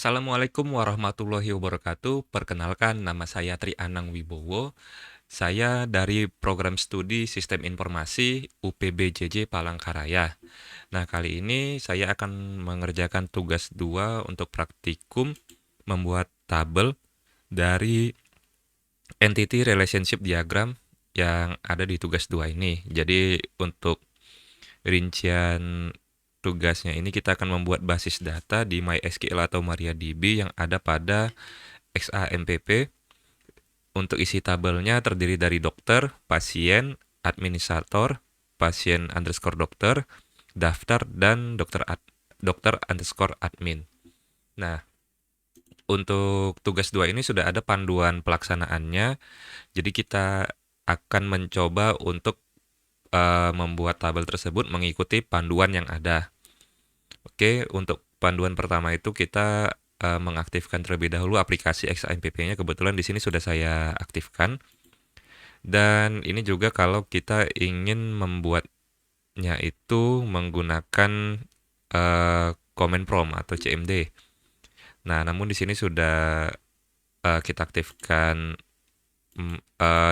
Assalamualaikum warahmatullahi wabarakatuh. Perkenalkan, nama saya Tri Anang Wibowo. Saya dari program studi Sistem Informasi UPBJJ Palangkaraya. Nah, kali ini saya akan mengerjakan tugas 2 untuk praktikum membuat tabel dari Entity Relationship Diagram yang ada di tugas 2 ini. Jadi, untuk rincian tugasnya ini kita akan membuat basis data di MySQL atau MariaDB yang ada pada XAMPP. Untuk isi tabelnya terdiri dari dokter, pasien, administrator, pasien underscore dokter, daftar, dan dokter underscore admin. Nah, untuk tugas 2 ini sudah ada panduan pelaksanaannya, jadi kita akan mencoba untuk membuat tabel tersebut mengikuti panduan yang ada. Oke, untuk panduan pertama itu kita mengaktifkan terlebih dahulu aplikasi XAMPP-nya. Kebetulan di sini sudah saya aktifkan. Dan ini juga kalau kita ingin membuatnya itu menggunakan command prompt atau CMD. Nah, namun di sini sudah kita aktifkan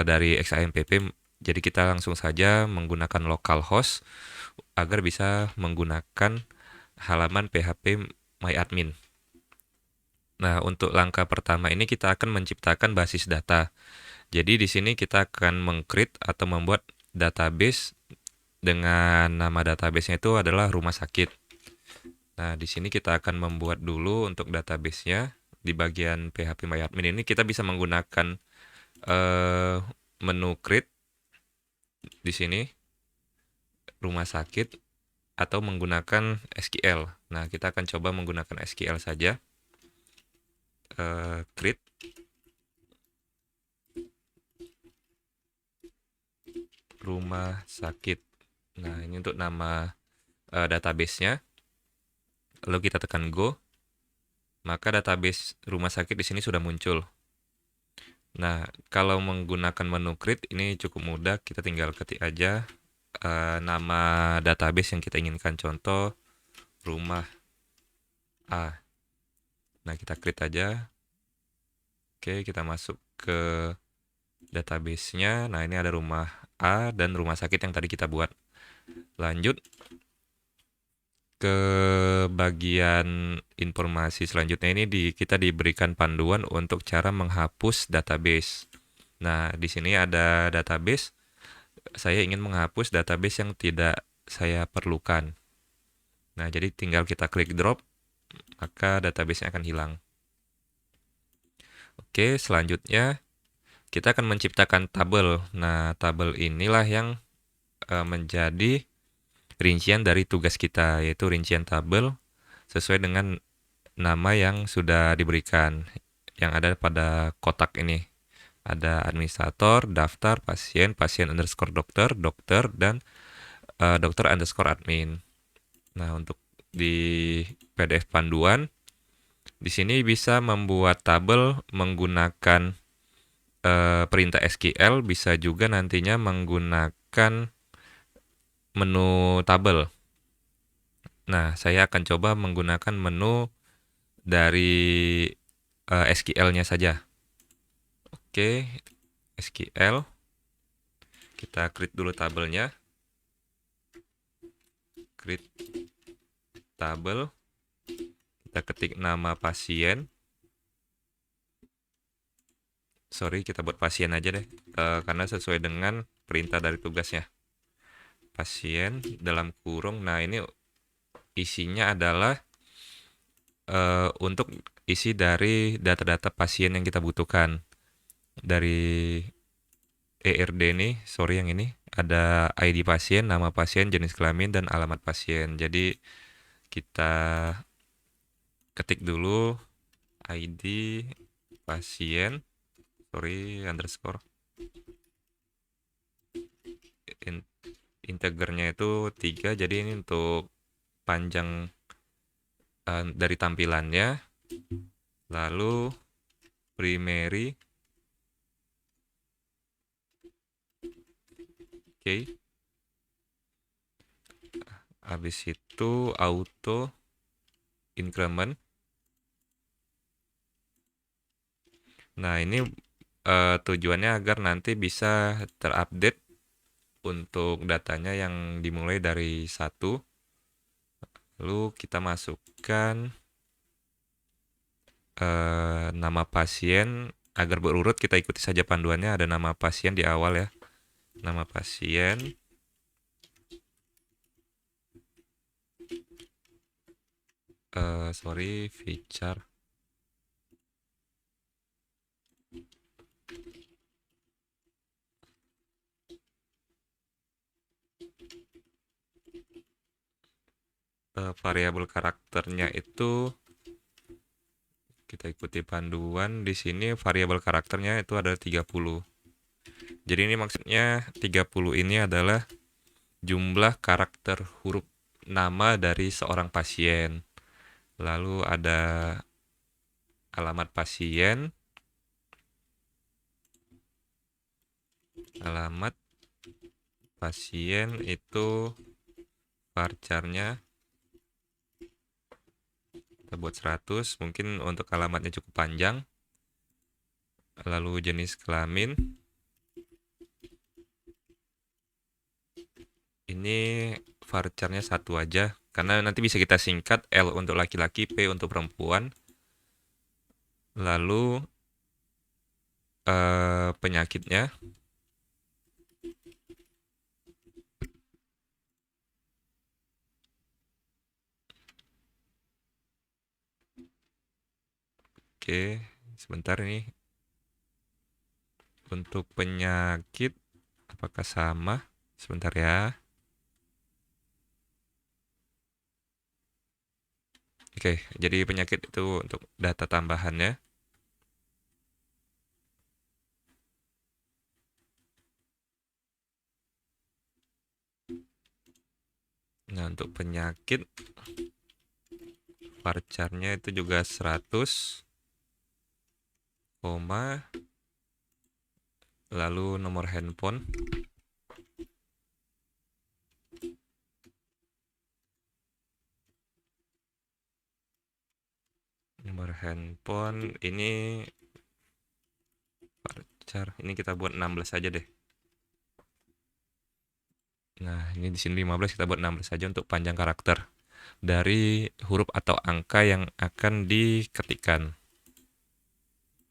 dari XAMPP, jadi kita langsung saja menggunakan localhost agar bisa menggunakan halaman PHP MyAdmin. Nah, untuk langkah pertama ini kita akan menciptakan basis data. Jadi di sini kita akan meng-create atau membuat database dengan nama database-nya itu adalah rumah sakit. Nah, di sini kita akan membuat dulu untuk database-nya. Di bagian PHP MyAdmin ini kita bisa menggunakan menu create di sini rumah sakit atau menggunakan SQL. Nah, kita akan coba menggunakan SQL saja. Create rumah sakit. Nah, ini untuk nama database-nya. Lalu kita tekan go, maka database rumah sakit di sini sudah muncul. Nah, kalau menggunakan menu create ini cukup mudah, kita tinggal ketik aja nama database yang kita inginkan, contoh rumah A. Nah, kita create aja. Oke, kita masuk ke database-nya. Nah, ini ada rumah A dan rumah sakit yang tadi kita buat. Lanjut ke bagian informasi selanjutnya, ini kita diberikan panduan untuk cara menghapus database. Nah, di sini ada database. Saya ingin menghapus database yang tidak saya perlukan. Nah, jadi tinggal kita klik drop, maka database-nya akan hilang. Oke, selanjutnya kita akan menciptakan tabel. Nah, tabel inilah yang menjadi rincian dari tugas kita, yaitu rincian tabel sesuai dengan nama yang sudah diberikan, yang ada pada kotak ini. Ada administrator, daftar, pasien, pasien underscore dokter, dokter, dan dokter underscore admin. Nah, untuk di PDF panduan, di sini bisa membuat tabel menggunakan perintah SQL, bisa juga nantinya menggunakan menu tabel. Nah, saya akan coba menggunakan menu dari SQL-nya saja. Oke, SQL. Kita create dulu tabelnya. Create tabel. Kita ketik nama pasien. Sorry, kita buat pasien aja deh, karena sesuai dengan perintah dari tugasnya. Pasien dalam kurung. Nah, ini isinya adalah untuk isi dari data-data pasien yang kita butuhkan. Dari ERD nih, sorry yang ini, ada ID pasien, nama pasien, jenis kelamin, dan alamat pasien. Jadi kita ketik dulu ID pasien, sorry, underscore. Integernya itu 3, jadi ini untuk panjang dari tampilannya. Lalu primary. Oke. Habis itu auto increment. Nah, ini tujuannya agar nanti bisa terupdate untuk datanya yang dimulai dari satu, lalu kita masukkan nama pasien agar berurut. Kita ikuti saja panduannya, ada nama pasien di awal ya, nama pasien, sorry, feature, variabel karakternya itu kita ikuti panduan. Di sini variabel karakternya itu ada 30. Jadi ini maksudnya 30 ini adalah jumlah karakter huruf nama dari seorang pasien. Lalu ada alamat pasien, alamat pasien itu varchar-nya kita buat 100, mungkin untuk alamatnya cukup panjang. Lalu jenis kelamin, ini varchar-nya 1 aja, karena nanti bisa kita singkat, L untuk laki-laki, P untuk perempuan. Lalu penyakitnya, oke, sebentar ini. Untuk penyakit, apakah sama? Sebentar ya. Oke, jadi penyakit itu untuk data tambahannya. Nah, untuk penyakit, varchar-nya itu juga 100, koma, lalu nomor handphone. Nomor handphone ini varchar, ini kita buat 16 aja deh. Nah, ini di sini 15, kita buat 16 saja untuk panjang karakter dari huruf atau angka yang akan diketikkan.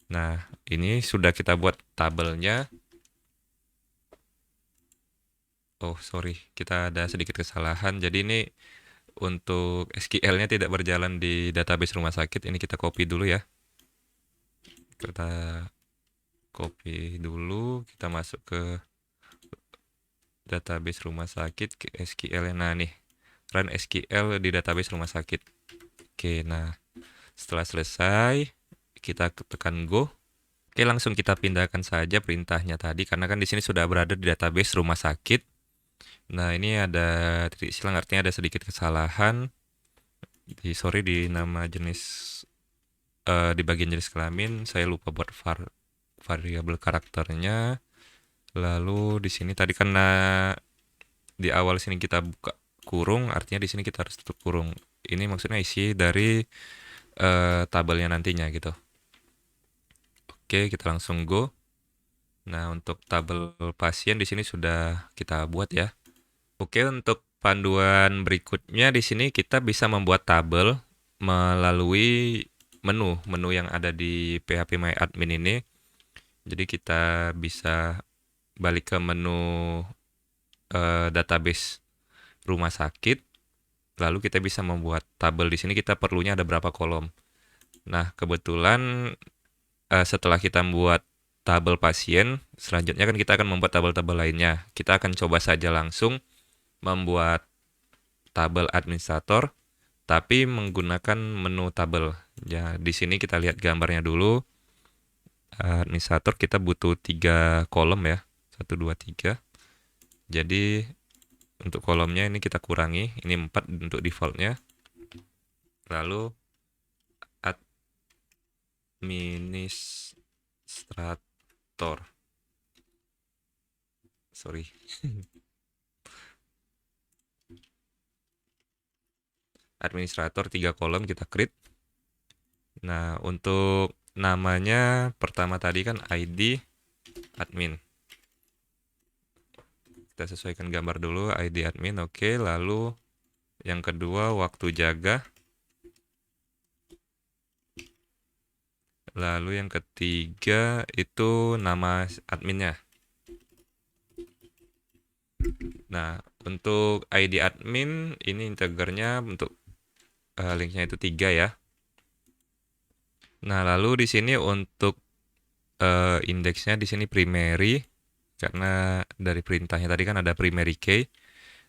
Nah, ini sudah kita buat tabelnya. Oh, sorry, kita ada sedikit kesalahan. Jadi ini untuk SQL-nya tidak berjalan di database rumah sakit. Ini kita copy dulu ya. Kita copy dulu, kita masuk ke database rumah sakit, ke SQL. Nah, nih, run SQL di database rumah sakit. Oke, nah, setelah selesai, kita tekan go. Oke, langsung kita pindahkan saja perintahnya tadi, karena kan di sini sudah berada di database rumah sakit. Nah, ini ada titik silang, artinya ada sedikit kesalahan. Sorry, di nama jenis, di bagian jenis kelamin, saya lupa buat variabel karakternya. Lalu di sini tadi karena di awal sini kita buka kurung, artinya di sini kita harus tutup kurung. Ini maksudnya isi dari tabelnya nantinya gitu. Oke, kita langsung go. Nah, untuk tabel pasien di sini sudah kita buat ya. Oke, untuk panduan berikutnya di sini kita bisa membuat tabel melalui menu yang ada di PHP My Admin ini. Jadi kita bisa balik ke menu database rumah sakit, lalu kita bisa membuat tabel. Di sini kita perlunya ada berapa kolom. Nah, kebetulan setelah kita membuat tabel pasien, selanjutnya kan kita akan membuat tabel-tabel lainnya. Kita akan coba saja langsung membuat tabel administrator, tapi menggunakan menu tabel. Ya, di sini kita lihat gambarnya dulu. Administrator kita butuh 3 kolom ya, 1, 2, 3. Jadi untuk kolomnya ini kita kurangi, ini 4 untuk defaultnya. Lalu administrator, sorry, administrator 3 kolom kita create. Nah, untuk namanya pertama tadi kan ID admin. Kita sesuaikan gambar dulu, ID admin, oke. Lalu yang kedua waktu jaga. Lalu yang ketiga itu nama adminnya. Nah, untuk ID admin ini integernya untuk linknya itu 3 ya. Nah, lalu di sini untuk indeksnya di sini primary karena dari perintahnya tadi kan ada primary key,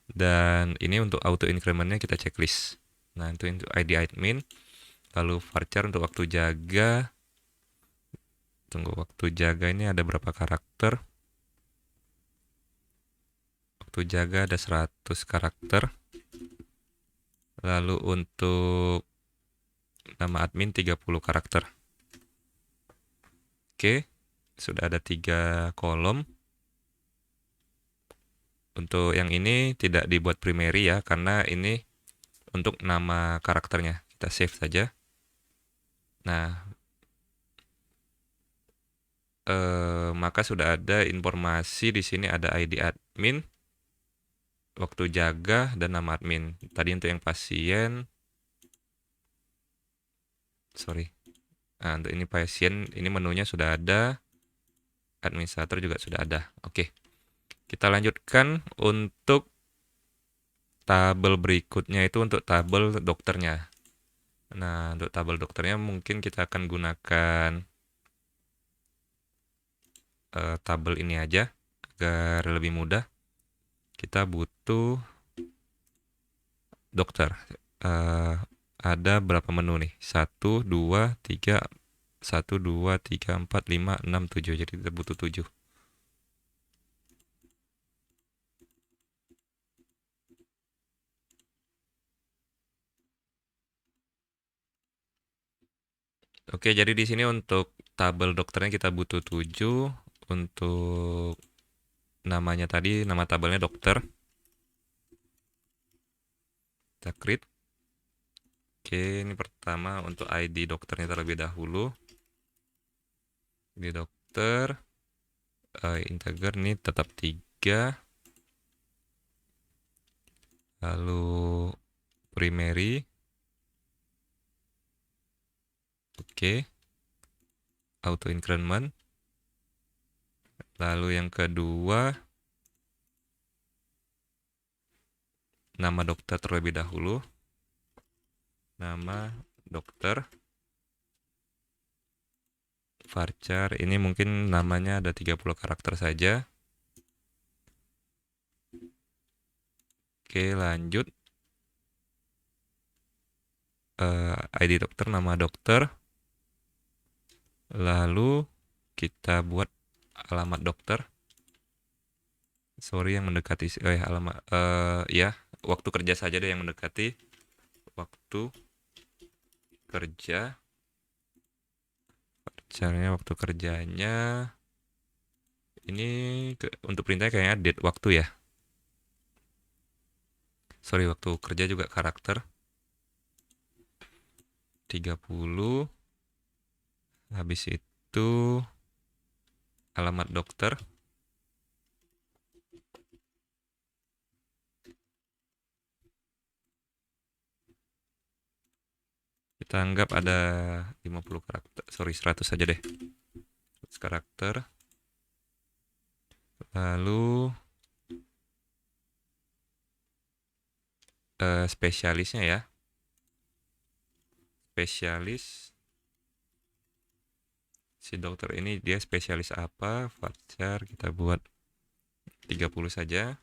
dan ini untuk auto incrementnya kita checklist. Nah, itu untuk ID admin. Lalu varchar untuk waktu jaga. Tunggu, waktu jaga ini ada berapa karakter? Waktu jaga ada 100 karakter. Lalu untuk nama admin 30 karakter. Oke, sudah ada 3 kolom. Untuk yang ini tidak dibuat primary ya, karena ini untuk nama karakternya. Kita save saja. Nah, maka sudah ada informasi di sini, ada ID admin, waktu jaga, dan nama admin. Tadi untuk yang pasien, sorry. Nah, untuk ini pasien, ini menunya sudah ada, administrator juga sudah ada. Oke, kita lanjutkan untuk tabel berikutnya, itu untuk tabel dokternya. Nah, untuk tabel dokternya mungkin kita akan gunakan tabel ini aja agar lebih mudah. Kita butuh dokter. Ada berapa menu nih? 1, 2, 3, 1, 2, 3, 4, 5, 6, 7. Jadi kita butuh 7. Oke, jadi di sini untuk tabel dokternya kita butuh 7. Untuk namanya tadi, nama tabelnya dokter. Kita create. Oke, ini pertama untuk ID dokternya terlebih dahulu. ID dokter, integer ini tetap 3. Lalu primary. Oke. Auto increment. Lalu yang kedua, nama dokter terlebih dahulu. Nama dokter. Varchar, ini mungkin namanya ada 30 karakter saja. Oke, lanjut. ID dokter, nama dokter. Lalu kita buat alamat dokter. Sorry, yang mendekati alamat ya, waktu kerja saja deh yang mendekati. Waktu kerja. Caranya waktu kerjanya ini untuk perintahnya kayaknya date waktu ya. Sorry, waktu kerja juga karakter 30. Habis itu alamat dokter. Kita anggap ada 50 karakter. Sorry, 100 saja deh. 100 karakter. Lalu spesialisnya ya. Spesialis. Si dokter ini dia spesialis apa? Varchar kita buat 30 saja.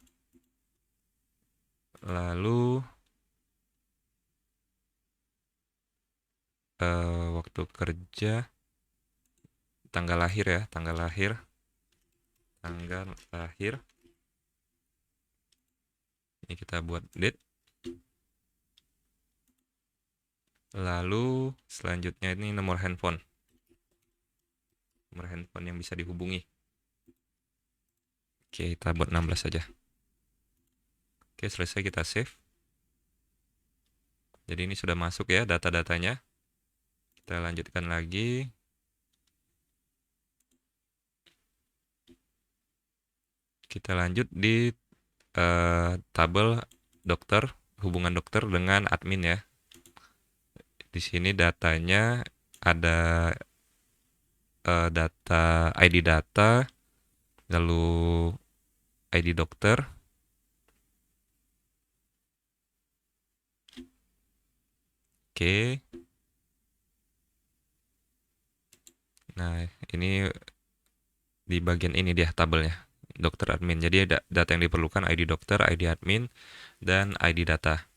Lalu waktu kerja, tanggal lahir ya, tanggal lahir. Ini kita buat date. Lalu selanjutnya ini nomor handphone. Nomor handphone yang bisa dihubungi. Oke, kita buat 16 saja. Oke, selesai, kita save. Jadi ini sudah masuk ya data-datanya. Kita lanjutkan lagi. Kita lanjut di tabel dokter, hubungan dokter dengan admin ya. Di sini datanya ada data ID data, lalu ID dokter. Oke. Nah, ini di bagian ini dia tabelnya. Dokter admin. Jadi ada data yang diperlukan ID dokter, ID admin, dan ID data.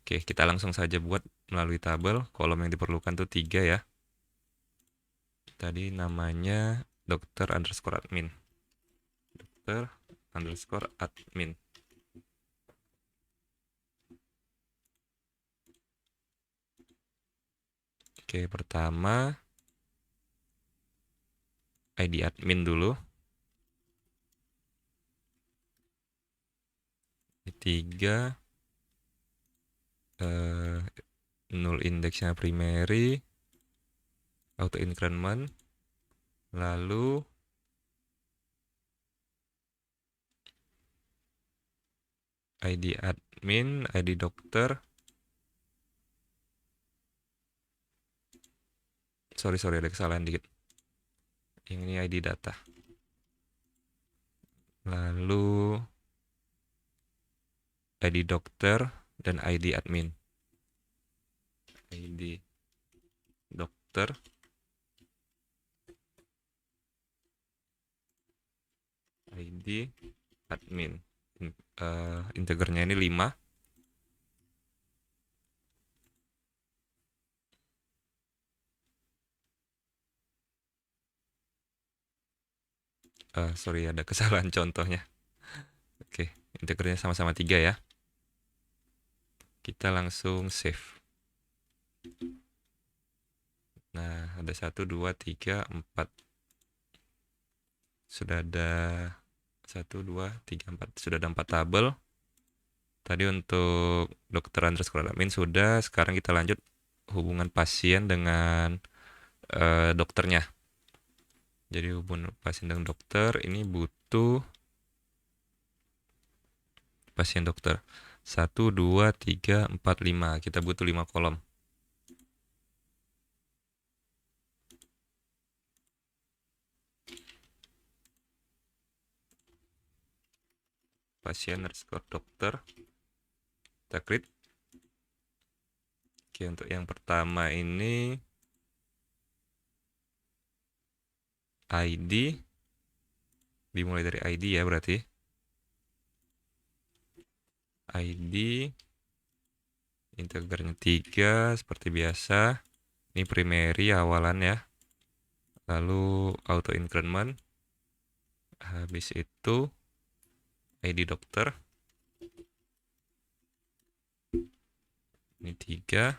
Oke, kita langsung saja buat melalui tabel. Kolom yang diperlukan tuh 3 ya. Tadi namanya dokter underscore admin. Dokter underscore admin. Oke, pertama ID admin dulu. Tiga null indeksnya primary, auto increment, lalu ID admin, ID dokter. Sorry ada kesalahan dikit. Yang ini ID data. Lalu ID dokter dan ID admin. ID dokter, ID admin. Integernya ini 5. Sorry ada kesalahan contohnya. Oke, integernya sama-sama 3 ya. Kita langsung save. Nah, ada 1, 2, 3, 4. Sudah ada 1, 2, 3, 4. Sudah ada 4 tabel. Tadi untuk dokter underscore admin sudah. Sekarang kita lanjut hubungan pasien dengan dokternya. Jadi hubungan pasien dengan dokter ini butuh pasien dokter 1, 2, 3, 4, 5. Kita butuh 5 kolom. Pasien underscore dokter. Kita create. Oke, untuk yang pertama ini ID. Dimulai dari ID ya berarti. ID. Integernya 3 seperti biasa. Ini primary awalan ya. Lalu auto increment. Habis itu ID dokter. Ini 3.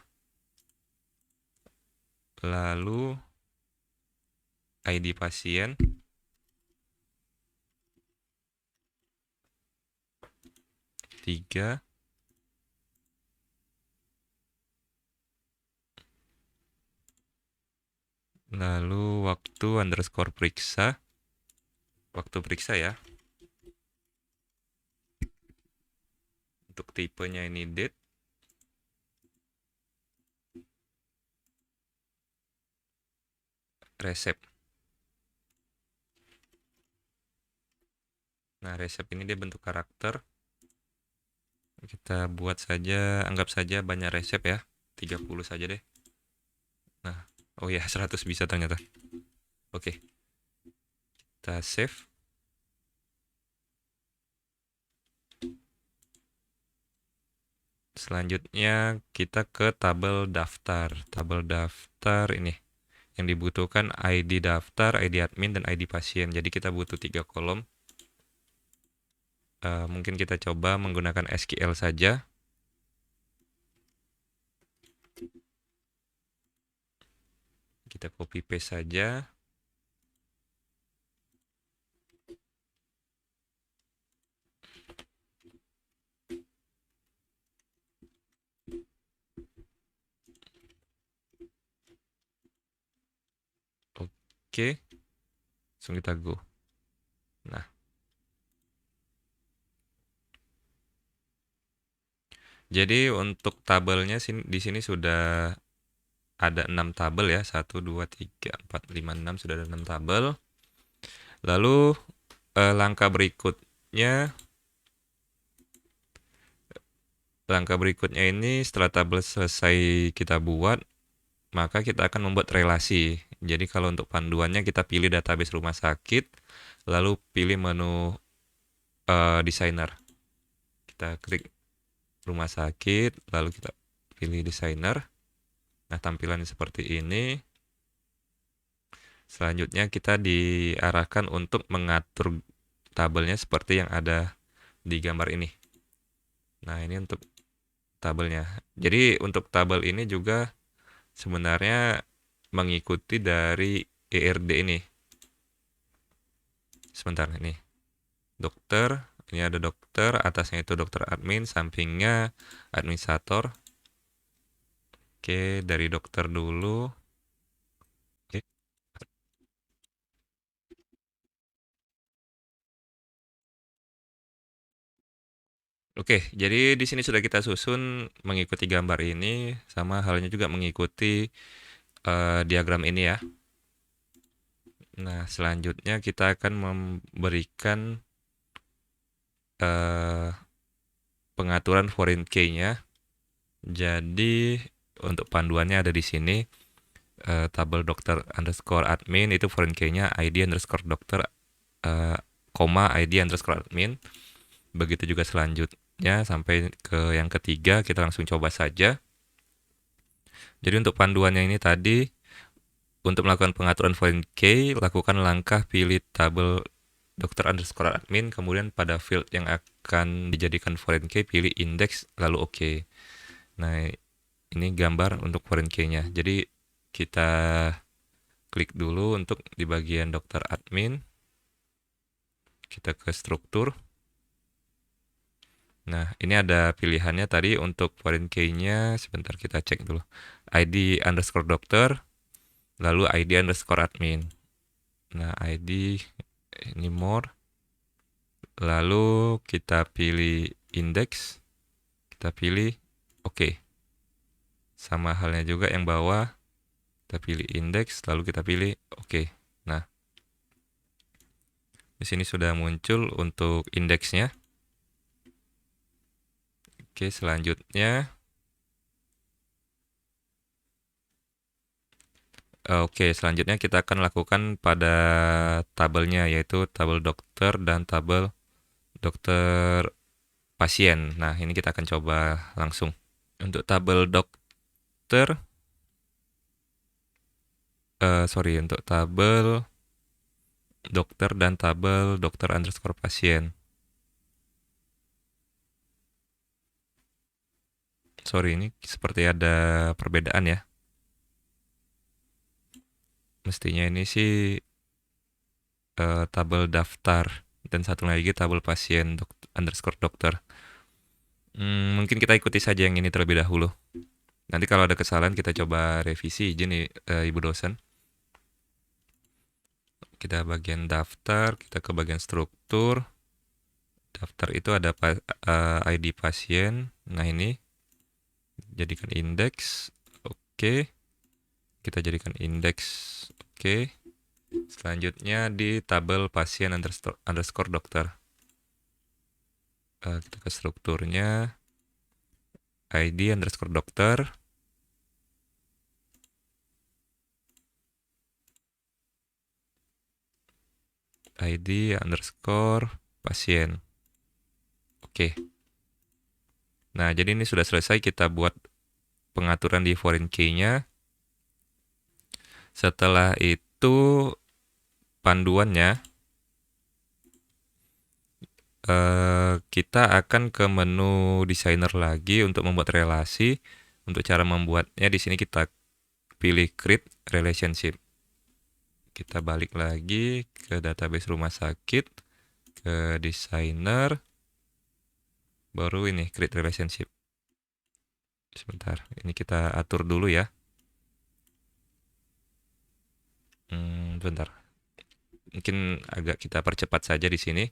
Lalu ID pasien. 3. Lalu waktu underscore periksa. Waktu periksa ya. Untuk tipenya ini date. Resep. Nah, resep ini dia bentuk karakter. Kita buat saja, anggap saja banyak resep ya. 30 saja deh. Nah, oh ya 100 bisa ternyata. Oke. Kita save. Selanjutnya kita ke tabel daftar. Tabel daftar ini yang dibutuhkan ID daftar, ID admin, dan ID pasien. Jadi kita butuh 3 kolom. Mungkin kita coba menggunakan SQL saja. Kita copy paste saja. Oke. Langsung kita go. Nah, jadi untuk tabelnya di sini sudah ada 6 tabel ya. 1, 2, 3, 4, 5, 6 sudah ada 6 tabel. Lalu langkah berikutnya ini setelah tabel selesai kita buat, maka kita akan membuat relasi. Jadi kalau untuk panduannya kita pilih database rumah sakit, lalu pilih menu designer. Kita klik rumah sakit, lalu kita pilih designer. Nah, tampilannya seperti ini. Selanjutnya kita diarahkan untuk mengatur tabelnya seperti yang ada di gambar ini. Nah, ini untuk tabelnya. Jadi untuk tabel ini juga sebenarnya mengikuti dari ERD ini. Sebentar, ini dokter, ini ada dokter, atasnya itu dokter admin, sampingnya administrator. Oke, dari dokter dulu. Oke. Oke, jadi di sini sudah kita susun mengikuti gambar ini, sama halnya juga mengikuti diagram ini ya. Nah, selanjutnya kita akan memberikan pengaturan foreign key-nya. Jadi untuk panduannya ada di sini, tabel dokter underscore admin itu foreign key-nya ID underscore dokter, ID underscore admin. Begitu juga selanjutnya sampai ke yang ketiga, kita langsung coba saja. Jadi untuk panduannya ini tadi, untuk melakukan pengaturan foreign key, lakukan langkah pilih tabel dokter underscore admin, kemudian pada field yang akan dijadikan foreign key, pilih index, lalu oke. Nah, ini gambar untuk foreign key-nya. Jadi kita klik dulu untuk di bagian dokter admin. Kita ke struktur. Nah, ini ada pilihannya tadi untuk foreign key-nya. Sebentar kita cek dulu. ID underscore dokter, lalu ID underscore admin. Nah, ID ini more. Lalu kita pilih index. Kita pilih oke. Sama halnya juga yang bawah. Kita pilih index, lalu kita pilih oke. Nah, di sini sudah muncul untuk indeksnya. Oke, selanjutnya. Oke, selanjutnya kita akan lakukan pada tabelnya, yaitu tabel dokter dan tabel dokter pasien. Nah, ini kita akan coba langsung. Untuk tabel dokter, untuk tabel dokter dan tabel dokter underscore pasien. Sorry, ini seperti ada perbedaan ya. Mestinya ini sih tabel daftar dan satu lagi tabel pasien underscore dokter. Mungkin kita ikuti saja yang ini terlebih dahulu. Nanti kalau ada kesalahan kita coba revisi, izin nih Ibu dosen. Kita bagian daftar, kita ke bagian struktur. Daftar itu ada ID pasien. Nah, ini jadikan indeks. Oke. Kita jadikan indeks. Oke. Selanjutnya di tabel pasien underscore dokter. Kita ke strukturnya. ID underscore dokter. ID underscore pasien. Oke. Nah, jadi ini sudah selesai kita buat pengaturan di foreign key-nya. Setelah itu panduannya, kita akan ke menu designer lagi untuk membuat relasi. Untuk cara membuatnya di sini kita pilih create relationship. Kita balik lagi ke database rumah sakit, ke designer, baru ini create relationship. Sebentar, ini kita atur dulu ya. Bentar. Mungkin agak kita percepat saja di sini.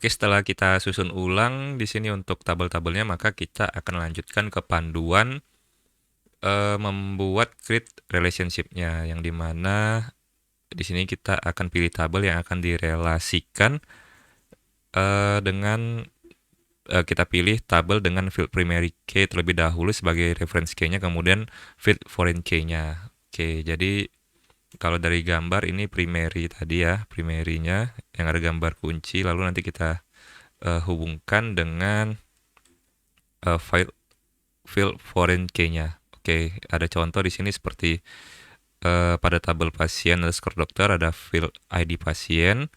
Oke, setelah kita susun ulang di sini untuk tabel-tabelnya, maka kita akan lanjutkan ke panduan membuat create relationship-nya, yang dimana di sini kita akan pilih tabel yang akan direlasikan dengan kita pilih tabel dengan field primary key terlebih dahulu sebagai reference key-nya, kemudian field foreign key-nya. Oke, jadi kalau dari gambar ini primary tadi ya, primary-nya yang ada gambar kunci, lalu nanti kita hubungkan dengan field foreign key-nya. Oke, ada contoh di sini seperti pada tabel pasien underscore dokter ada field ID pasien,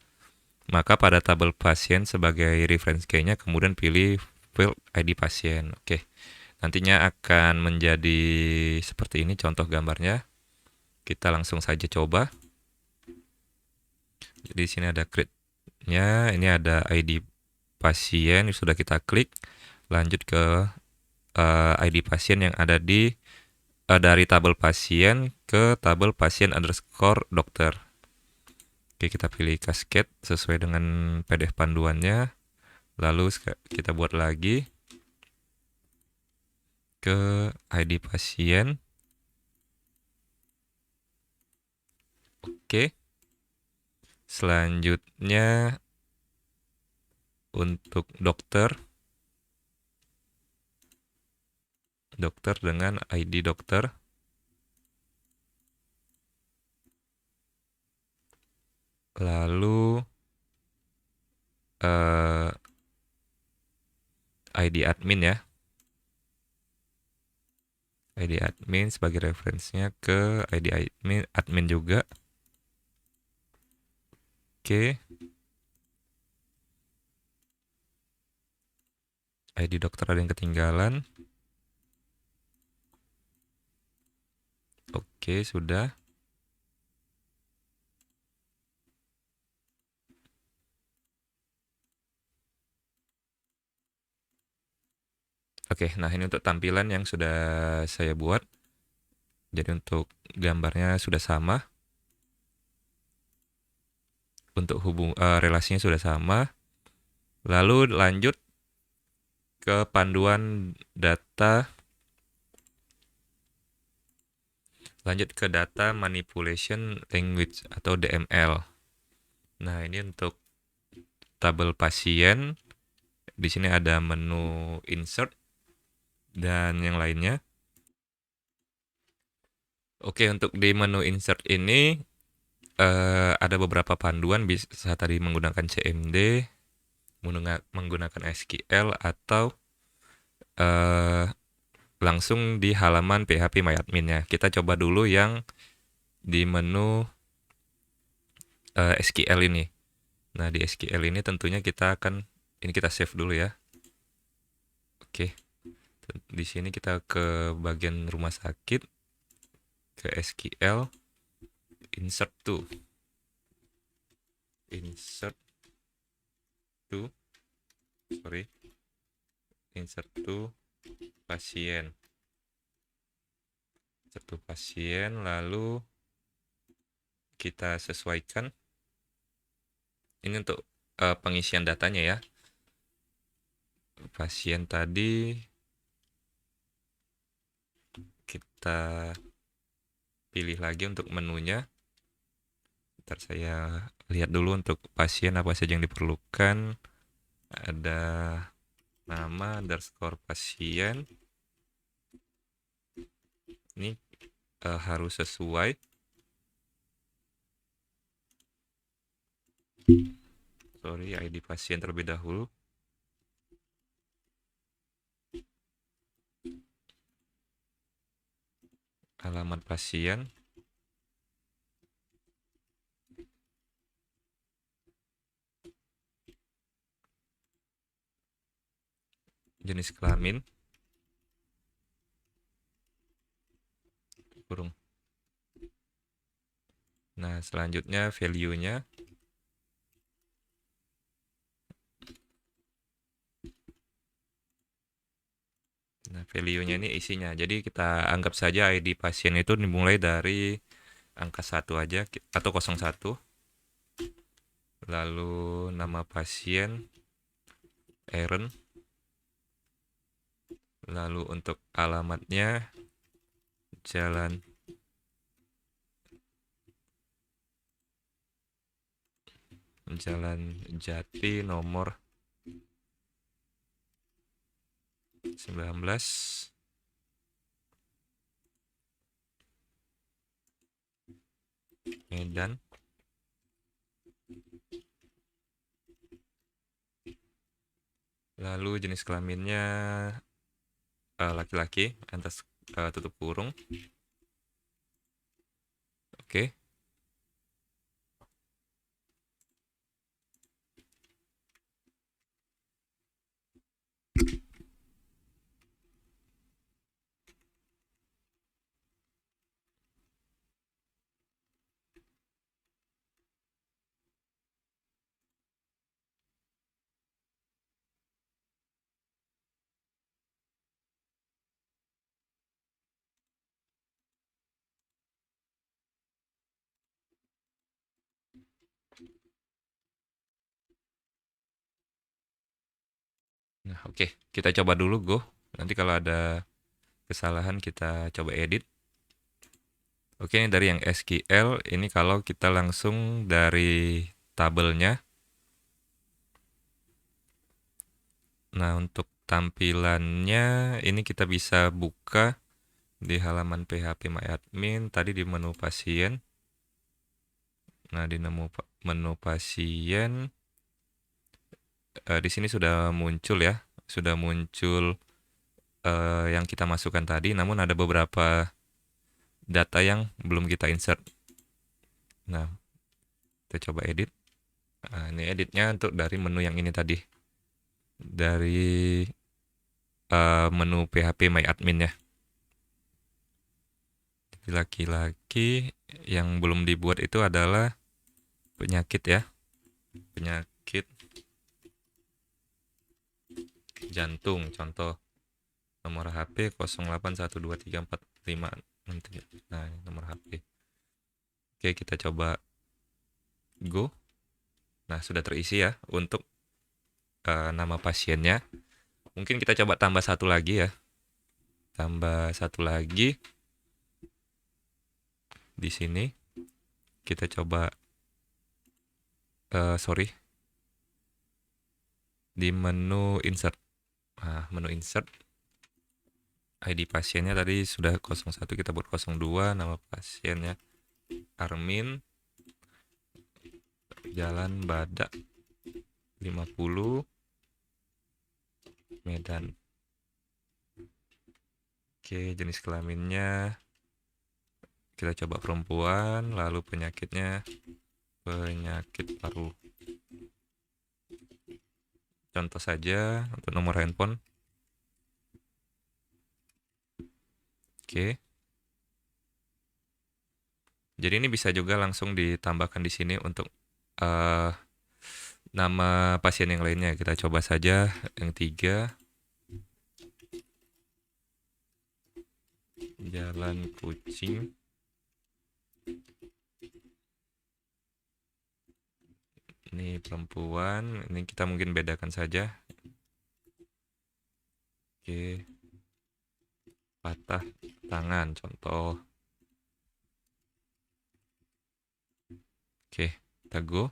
maka pada tabel pasien sebagai reference key-nya kemudian pilih field ID pasien. Oke, nantinya akan menjadi seperti ini contoh gambarnya. Kita langsung saja coba. Jadi di sini ada create-nya, ini ada ID pasien, sudah kita klik. Lanjut ke ID pasien yang ada di dari tabel pasien ke tabel pasien underscore dokter. Oke, kita pilih cascade sesuai dengan PDF panduannya. Lalu kita buat lagi ke ID pasien. Oke. Selanjutnya untuk dokter dengan ID dokter. Lalu ID admin ya. ID admin sebagai referensinya ke ID admin juga. Oke. ID dokter ada yang ketinggalan. Oke, sudah. Oke, nah ini untuk tampilan yang sudah saya buat. Jadi untuk gambarnya sudah sama. Untuk relasinya sudah sama. Lalu lanjut ke panduan data. Lanjut ke data manipulation language atau DML. Nah, ini untuk tabel pasien. Di sini ada menu insert dan yang lainnya. Oke, untuk di menu insert ini ada beberapa panduan, bisa tadi menggunakan CMD, menggunakan SQL, atau langsung di halaman PHP MyAdmin-nya. Kita coba dulu yang di menu SQL ini. Nah, di SQL ini tentunya kita akan, ini kita save dulu ya. Oke, di sini kita ke bagian rumah sakit, ke SQL, insert to pasien. Lalu kita sesuaikan. Ini untuk pengisian datanya ya. Pasien tadi kita pilih lagi untuk menunya. Ntar saya lihat dulu untuk pasien apa saja yang diperlukan. Ada nama underscore pasien. Ini harus sesuai. Sorry, ID pasien terlebih dahulu. Alamat pasien. Jenis kelamin. Kurung. Nah, selanjutnya value-nya. Nah, value-nya ini isinya. Jadi kita anggap saja ID pasien itu dimulai dari angka 1 aja atau 01. Lalu nama pasien Aaron. Lalu untuk alamatnya Jalan Jati nomor 19 Medan. Lalu jenis kelaminnya laki-laki, atas tutup kurung. Oke. Nah, oke. Kita coba dulu Go. Nanti kalau ada kesalahan kita coba edit. Oke, ini dari yang SQL. Ini kalau kita langsung dari tabelnya. Nah, untuk tampilannya ini kita bisa buka di halaman PHP MyAdmin, tadi di menu pasien. Nah, di menu pasien di sini sudah muncul ya, sudah muncul yang kita masukkan tadi, namun ada beberapa data yang belum kita insert. Nah, kita coba edit. Nah, ini editnya untuk dari menu yang ini tadi, dari menu PHP MyAdmin ya. Laki-laki yang belum dibuat itu adalah penyakit ya, penyakit jantung, contoh nomor HP 08123456. Nah, ini nomor HP. Oke, kita coba go. Nah, sudah terisi ya untuk nama pasiennya. Mungkin kita coba tambah satu lagi ya. Tambah satu lagi di sini. Kita coba di menu insert. Nah, menu insert ID pasiennya tadi sudah 01, kita buat 02, nama pasiennya Armin, Jalan Badak 50, Medan. Oke, jenis kelaminnya kita coba perempuan, lalu penyakitnya penyakit paru. Contoh saja untuk nomor handphone. Oke. Jadi ini bisa juga langsung ditambahkan di sini untuk nama pasien yang lainnya. Kita coba saja yang 3. Jalan Kucing. Ini perempuan, ini kita mungkin bedakan saja. Oke. Patah tangan, contoh. Oke, kita go.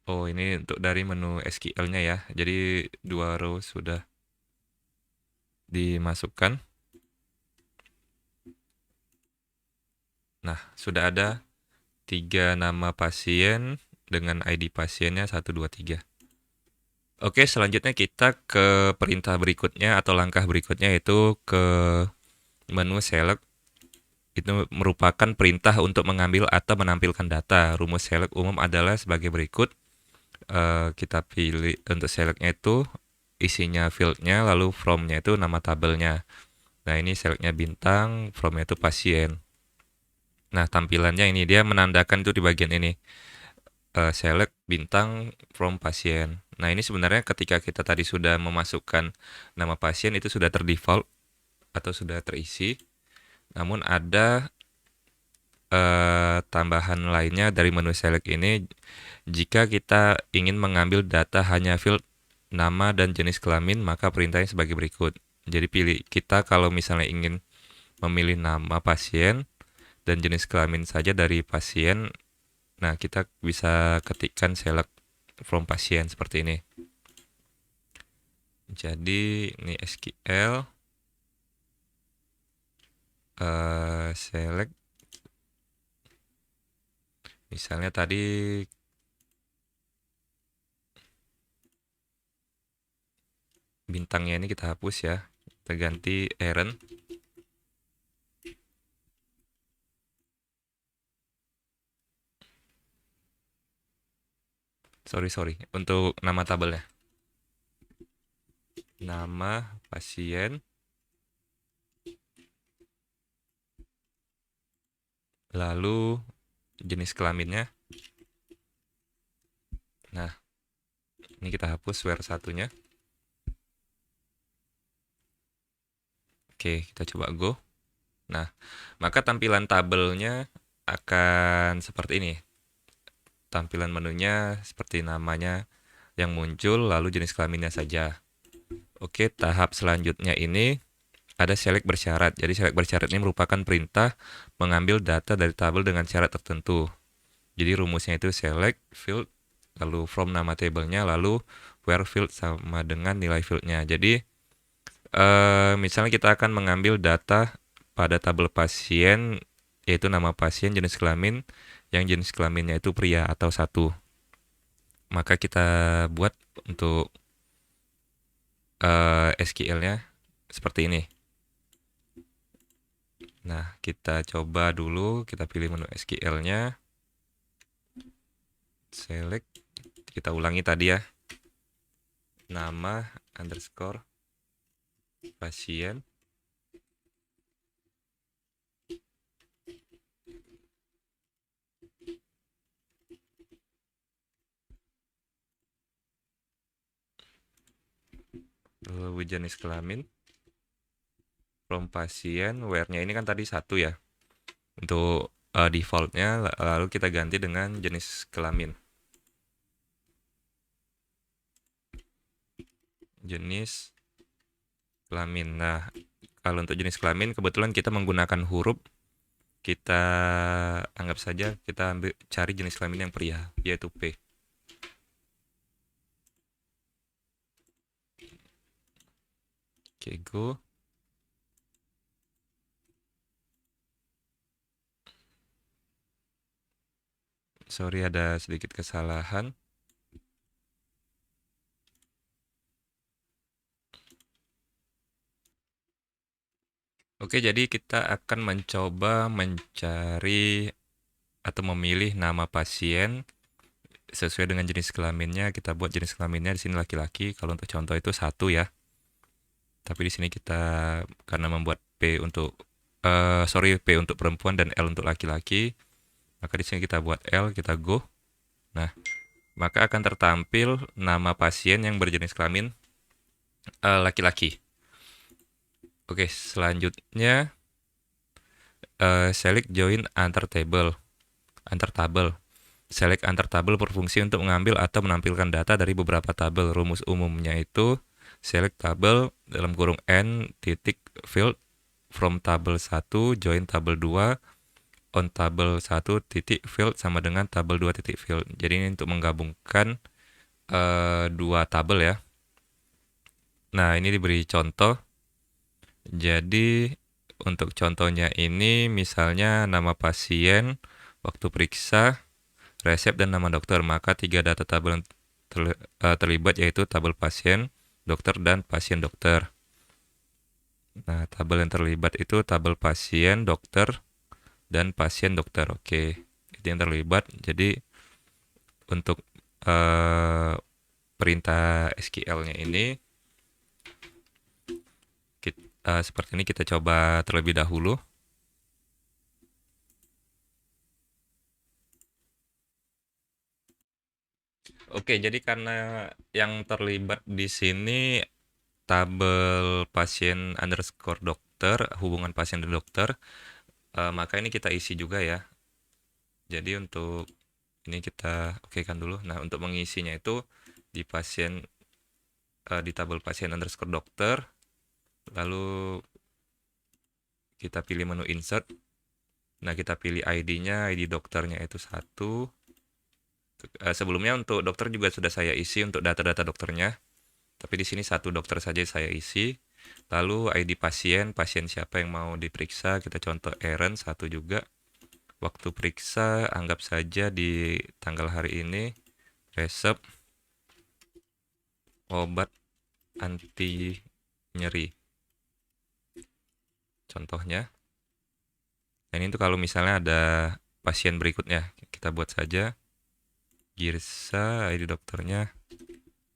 Oh, ini untuk dari menu SQL-nya ya. Jadi 2 row sudah dimasukkan. Nah, sudah ada 3 nama pasien dengan ID pasiennya 1, 2, 3. Oke, selanjutnya kita ke perintah berikutnya atau langkah berikutnya, yaitu ke menu select. Itu merupakan perintah untuk mengambil atau menampilkan data. Rumus select umum adalah sebagai berikut. Kita pilih untuk selectnya itu isinya fieldnya, lalu from-nya itu nama tabelnya. Nah, ini selectnya bintang, from-nya itu pasien. Nah, tampilannya ini dia menandakan tuh di bagian ini, select bintang from pasien. Nah, ini sebenarnya ketika kita tadi sudah memasukkan nama pasien itu sudah terdefault atau sudah terisi. Namun ada tambahan lainnya dari menu select ini, jika kita ingin mengambil data hanya field nama dan jenis kelamin, maka perintahnya sebagai berikut. Jadi pilih kita kalau misalnya ingin memilih nama pasien dan jenis kelamin saja dari pasien, nah kita bisa ketikkan select from pasien seperti ini. Jadi ini SQL select, misalnya tadi bintangnya ini kita hapus ya, kita ganti Aaron. Sorry, untuk nama tabelnya, nama pasien, lalu jenis kelaminnya. Nah, ini kita hapus where satunya. Oke, kita coba go. Nah, maka tampilan tabelnya akan seperti ini. Tampilan menunya seperti namanya yang muncul, lalu jenis kelaminnya saja. Oke, tahap selanjutnya ini ada select bersyarat. Jadi select bersyarat ini merupakan perintah mengambil data dari tabel dengan syarat tertentu. Jadi rumusnya itu select field, lalu from nama tabelnya, lalu where field sama dengan nilai fieldnya. Jadi misalnya kita akan mengambil data pada tabel pasien, yaitu nama pasien, jenis kelamin, yang jenis kelaminnya itu pria atau satu. Maka kita buat untuk SQL-nya seperti ini. Nah, kita coba dulu, kita pilih menu SQL-nya, select, kita ulangi tadi ya, nama underscore pasien, lalu jenis kelamin, from pasien, where-nya ini kan tadi satu ya, untuk defaultnya, lalu kita ganti dengan jenis kelamin. Jenis kelamin. Nah, kalau untuk jenis kelamin kebetulan kita menggunakan huruf, kita anggap saja kita ambil cari jenis kelamin yang pria, yaitu P. Oke, go. Sorry ada sedikit kesalahan. Oke, jadi kita akan mencoba mencari atau memilih nama pasien sesuai dengan jenis kelaminnya. Kita buat jenis kelaminnya di sini laki-laki. Kalau untuk contoh itu satu ya. Tapi di sini kita karena membuat P untuk P untuk perempuan dan L untuk laki-laki, maka di sini kita buat L, kita go. Nah, maka akan tertampil nama pasien yang berjenis kelamin laki-laki. Oke, selanjutnya select join antar table. Select antar tabel berfungsi untuk mengambil atau menampilkan data dari beberapa tabel. Rumus umumnya itu select tabel dalam kurung n titik field from tabel 1 join tabel 2 on tabel 1 titik field sama dengan tabel 2 titik field. Jadi ini untuk menggabungkan dua tabel ya. Nah, ini diberi contoh. Jadi untuk contohnya ini misalnya nama pasien, waktu periksa, resep, dan nama dokter. Maka tiga data tabel yang terlibat yaitu tabel pasien, dokter, dan pasien dokter. Nah, tabel yang terlibat itu tabel pasien, dokter, dan pasien dokter. Oke, itu yang terlibat. Jadi untuk perintah SQL-nya ini seperti ini, kita coba terlebih dahulu. Oke, jadi karena yang terlibat di sini tabel pasien underscore dokter, hubungan pasien dan dokter, maka ini kita isi juga ya. Jadi untuk ini kita okekan dulu. Nah, untuk mengisinya itu di pasien di tabel pasien underscore dokter, lalu kita pilih menu insert. Nah, kita pilih ID-nya, ID dokternya itu 1. Sebelumnya untuk dokter juga sudah saya isi untuk data-data dokternya, tapi di sini satu dokter saja saya isi. Lalu ID pasien, pasien siapa yang mau diperiksa, kita contoh Aaron 1 juga. Waktu periksa anggap saja di tanggal hari ini, resep obat anti nyeri. Contohnya. Nah, ini tuh kalau misalnya ada pasien berikutnya, kita buat saja Girsa, ID dokternya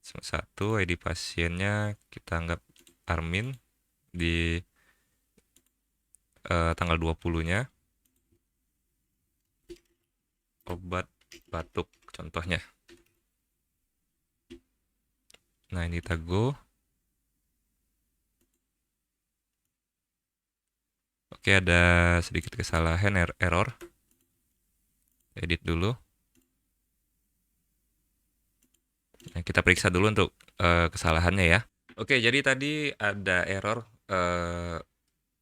1, ID pasiennya kita anggap Armin di tanggal 20-nya. Obat batuk contohnya. Nah, ini kita go. Oke, ada sedikit kesalahan, error. Edit dulu. Nah, kita periksa dulu untuk kesalahannya ya. Oke, jadi tadi ada error,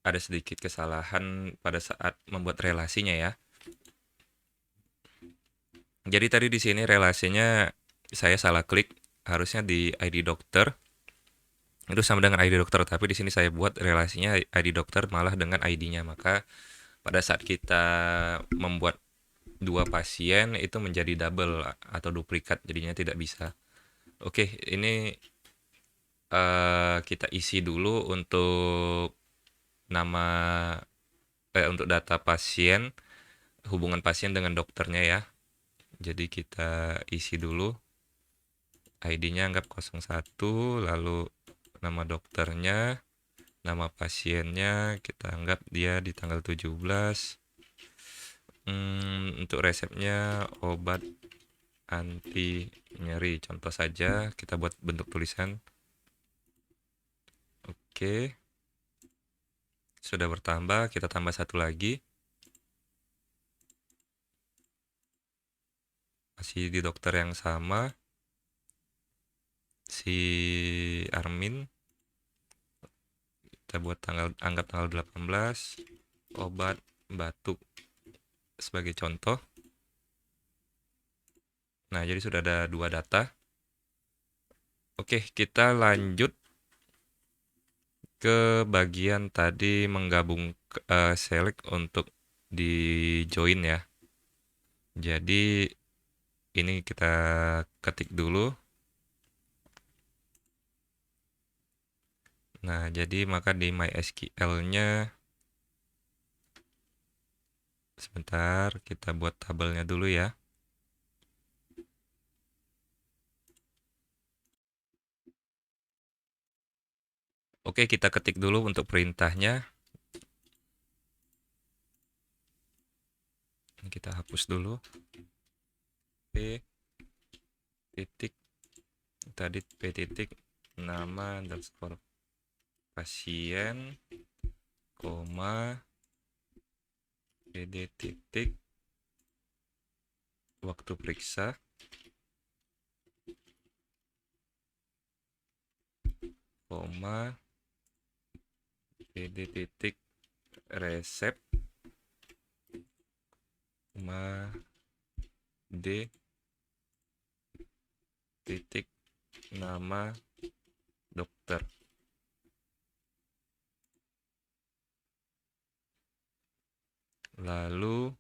ada sedikit kesalahan pada saat membuat relasinya ya. Jadi tadi di sini relasinya saya salah klik, harusnya di ID dokter itu sama dengan ID dokter, tapi di sini saya buat relasinya ID dokter malah dengan ID-nya. Maka pada saat kita membuat dua pasien itu menjadi double atau duplikat, jadinya tidak bisa. Oke, ini kita isi dulu untuk nama untuk data pasien, hubungan pasien dengan dokternya ya. Jadi kita isi dulu ID-nya anggap 01, lalu nama dokternya, nama pasiennya kita anggap dia di tanggal 17. Untuk resepnya obat anti nyeri contoh saja, kita buat bentuk tulisan. Oke, sudah bertambah, kita tambah satu lagi, masih di dokter yang sama, si Armin. Kita buat anggap tanggal 18, obat batuk sebagai contoh. Nah, jadi sudah ada dua data. Oke, kita lanjut ke bagian tadi menggabung select untuk di join ya. Jadi ini kita ketik dulu. Nah, jadi maka di MySQL-nya sebentar kita buat tabelnya dulu ya. Oke, kita ketik dulu untuk perintahnya. Kita hapus dulu. P titik tadi P titik nama underscore pasien, koma PD titik waktu periksa, koma PD titik resep, koma D titik nama dokter. Lalu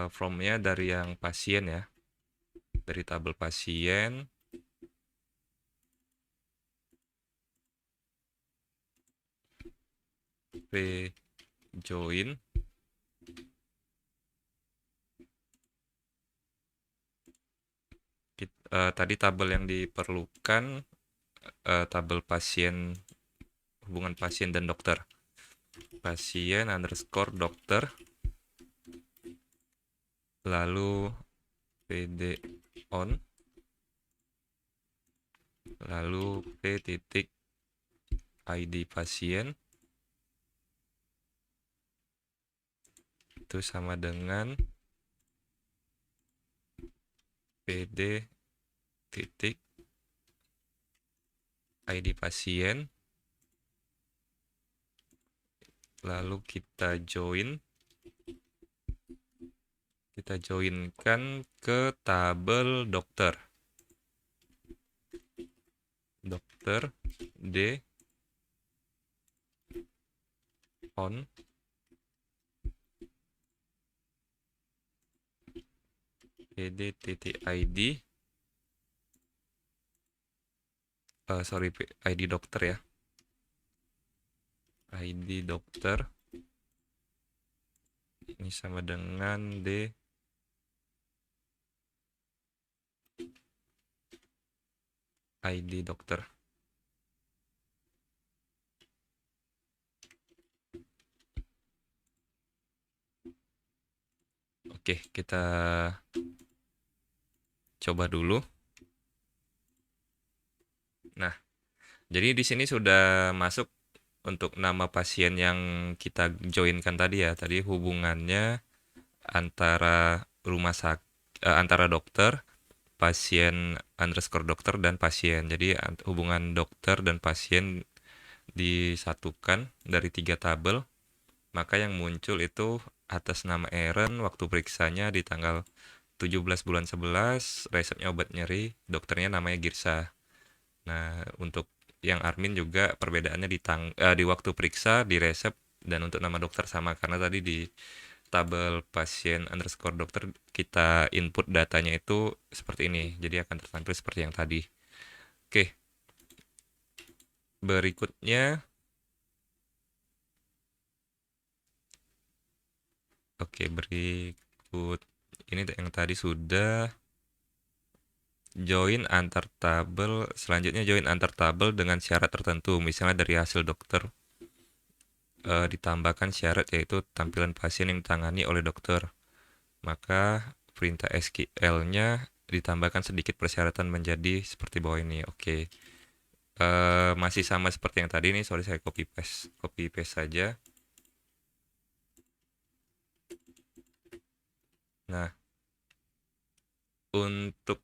from-nya dari yang pasien ya, dari tabel pasien, P join, tadi tabel yang diperlukan tabel pasien, hubungan pasien dan dokter, pasien underscore dokter, lalu PD on, lalu P titik ID pasien itu sama dengan PD titik ID pasien, lalu kita joinkan ke tabel dokter D on PD.id ID dokter ya, ID dokter ini sama dengan D ID dokter. Oke, kita coba dulu. Nah, jadi di sini sudah masuk untuk nama pasien yang kita joinkan tadi ya. Tadi hubungannya antara antara dokter, pasien underscore dokter dan pasien. Jadi hubungan dokter dan pasien disatukan dari 3 tabel. Maka yang muncul itu atas nama Aaron, waktu periksanya di tanggal 17 bulan 11, resepnya obat nyeri, dokternya namanya Girsa. Nah, untuk yang Armin juga perbedaannya di waktu periksa, di resep, dan untuk nama dokter sama. Karena tadi di tabel pasien underscore dokter kita input datanya itu seperti ini. Jadi akan tertampil seperti yang tadi. Oke. Berikutnya. Oke, berikut. Ini yang tadi sudah join antar tabel. Selanjutnya join antar tabel dengan syarat tertentu. Misalnya dari hasil dokter ditambahkan syarat yaitu tampilan pasien yang ditangani oleh dokter. Maka perintah SQL-nya ditambahkan sedikit persyaratan menjadi seperti bawah ini. Oke. Masih sama seperti yang tadi nih. Sorry, saya copy paste saja. Nah, untuk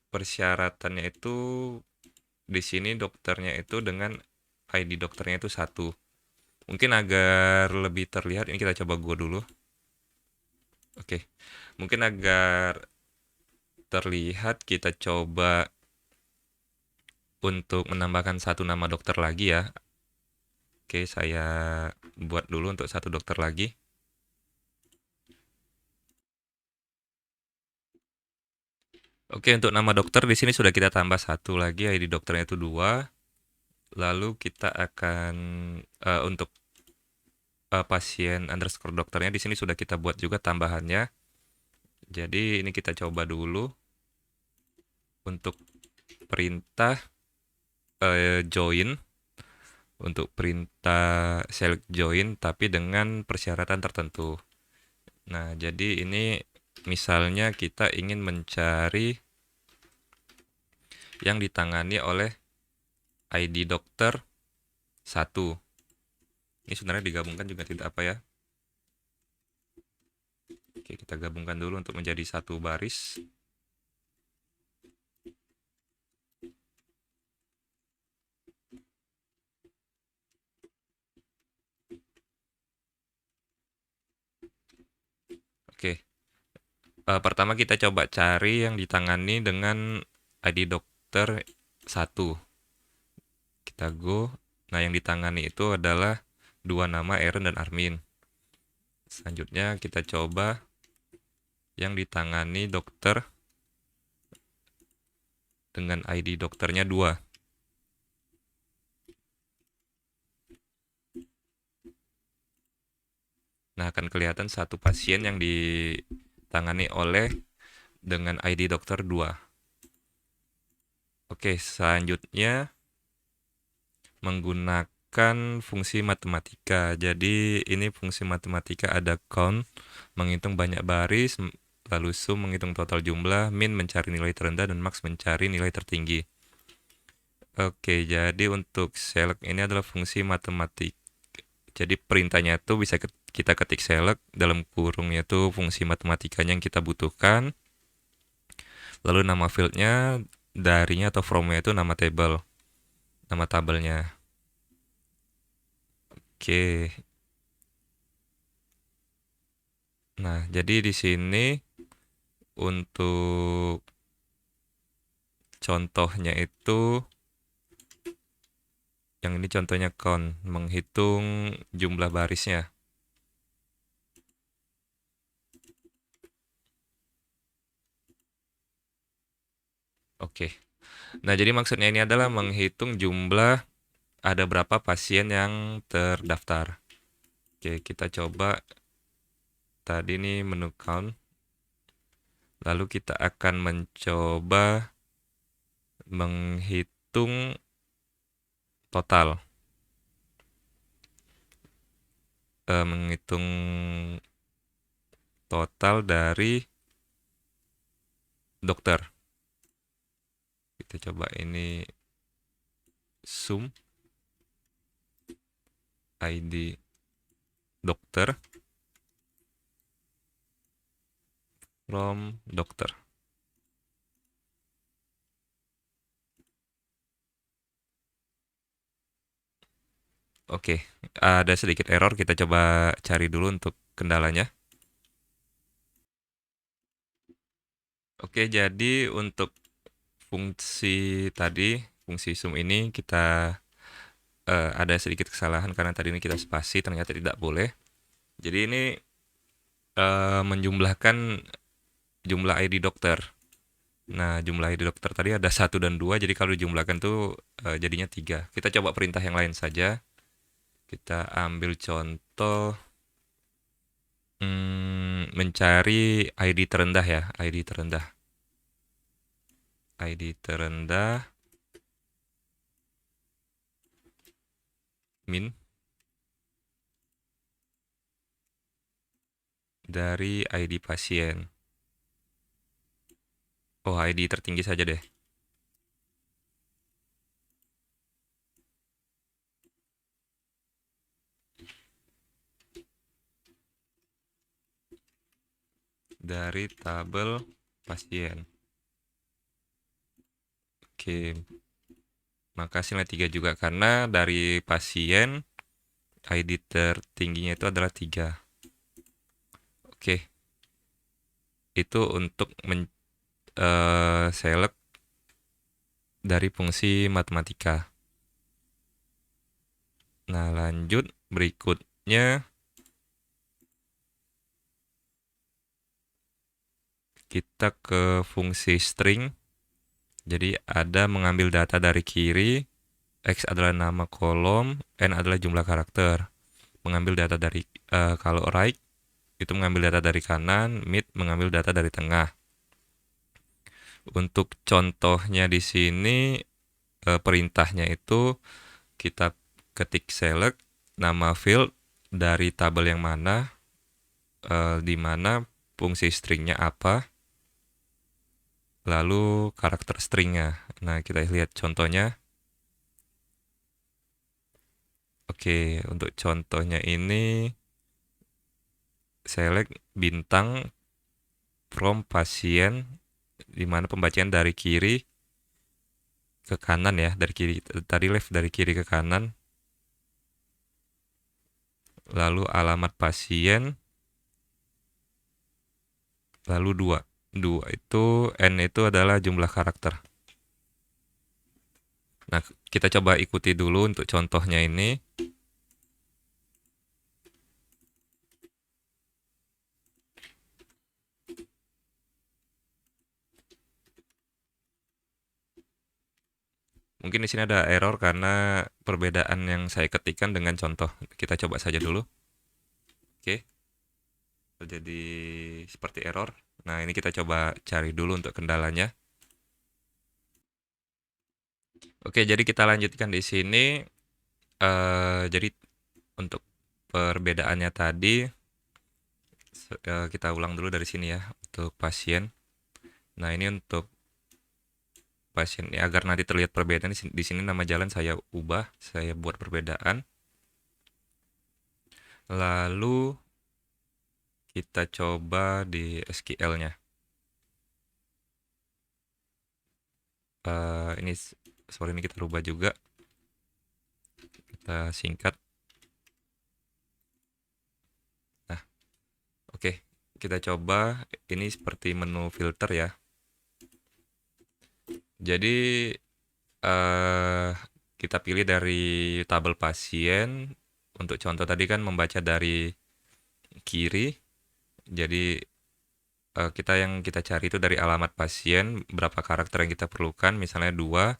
persyaratannya itu di sini dokternya itu dengan ID dokternya itu 1. Mungkin agar lebih terlihat, ini kita coba go dulu. Oke. Mungkin agar terlihat kita coba untuk menambahkan 1 nama dokter lagi ya. Oke, saya buat dulu untuk 1 dokter lagi. Oke, untuk nama dokter di sini sudah kita tambah 1 lagi, ID dokternya itu 2. Lalu kita akan untuk pasien underscore dokternya di sini sudah kita buat juga tambahannya. Jadi ini kita coba dulu untuk perintah join, untuk perintah select join tapi dengan persyaratan tertentu. Nah, jadi ini misalnya kita ingin mencari yang ditangani oleh ID dokter 1. Ini sebenarnya digabungkan juga tidak apa ya. Oke, kita gabungkan dulu untuk menjadi 1 baris. Oke. Pertama kita coba cari yang ditangani dengan ID dokter 1. Kita go. Nah, yang ditangani itu adalah 2 nama Aaron dan Armin. Selanjutnya kita coba yang ditangani dokter dengan ID dokternya 2. Nah, akan kelihatan 1 pasien yang ditangani oleh dengan ID dokter 2. Oke, selanjutnya menggunakan menggunakan fungsi matematika. Jadi ini fungsi matematika ada count, menghitung banyak baris, lalu sum menghitung total jumlah, min mencari nilai terendah, dan max mencari nilai tertinggi. Oke, jadi untuk select ini adalah fungsi matematik. Jadi perintahnya itu bisa kita ketik select, dalam kurungnya itu fungsi matematikanya yang kita butuhkan. Lalu nama fieldnya, darinya atau from-nya itu nama table, nama tabelnya. Oke. Nah, jadi di sini untuk contohnya itu, yang ini contohnya count, menghitung jumlah barisnya. Oke. Nah, jadi maksudnya ini adalah menghitung jumlah ada berapa pasien yang terdaftar. Oke, kita coba tadi nih menu count. Lalu kita akan mencoba menghitung total. Menghitung total dari dokter. Kita coba ini sum ID dokter from dokter. Oke, ada sedikit error, kita coba cari dulu untuk kendalanya. Oke, jadi untuk fungsi tadi, fungsi sum ini kita ada sedikit kesalahan karena tadi ini kita spasi, ternyata tidak boleh. Jadi ini menjumlahkan jumlah ID dokter. Nah, jumlah ID dokter tadi ada 1 dan 2, jadi kalau dijumlahkan tuh jadinya 3. Kita coba perintah yang lain saja. Kita ambil contoh mencari ID terendah ya, ID terendah. ID terendah min dari ID pasien. Oh, ID tertinggi saja deh. Dari tabel pasien. Oke, maka hasilnya 3 juga karena dari pasien ID tertingginya itu adalah 3. Oke, itu untuk select dari fungsi matematika. Nah, lanjut berikutnya kita ke fungsi string. Jadi ada mengambil data dari kiri, X adalah nama kolom, N adalah jumlah karakter. Mengambil data dari, kalau right, itu mengambil data dari kanan, mid mengambil data dari tengah. Untuk contohnya di sini, perintahnya itu kita ketik select, nama field, dari tabel yang mana, di mana fungsi stringnya apa, lalu karakter stringnya. Nah, kita lihat contohnya. Oke, untuk contohnya ini select bintang from pasien, di mana pembacaan dari kiri ke kanan ya, dari kiri tadi left dari kiri ke kanan. Lalu alamat pasien, lalu 2. 2 itu N itu adalah jumlah karakter. Nah, kita coba ikuti dulu untuk contohnya ini. Mungkin di sini ada error karena perbedaan yang saya ketikkan dengan contoh. Kita coba saja dulu. Oke. Terjadi seperti error. Nah, ini kita coba cari dulu untuk kendalanya. Oke, jadi kita lanjutkan di sini. Jadi untuk perbedaannya tadi kita ulang dulu dari sini ya untuk pasien. Nah, ini untuk pasien ya, agar nanti terlihat perbedaan di sini nama jalan saya ubah, saya buat perbedaan. Lalu kita coba di SQL-nya. Ini sorry, ini kita rubah juga. Kita singkat. Nah, oke. Kita coba ini seperti menu filter ya. Jadi kita pilih dari tabel pasien. Untuk contoh tadi kan membaca dari kiri. Jadi kita cari itu dari alamat pasien, berapa karakter yang kita perlukan, misalnya 2,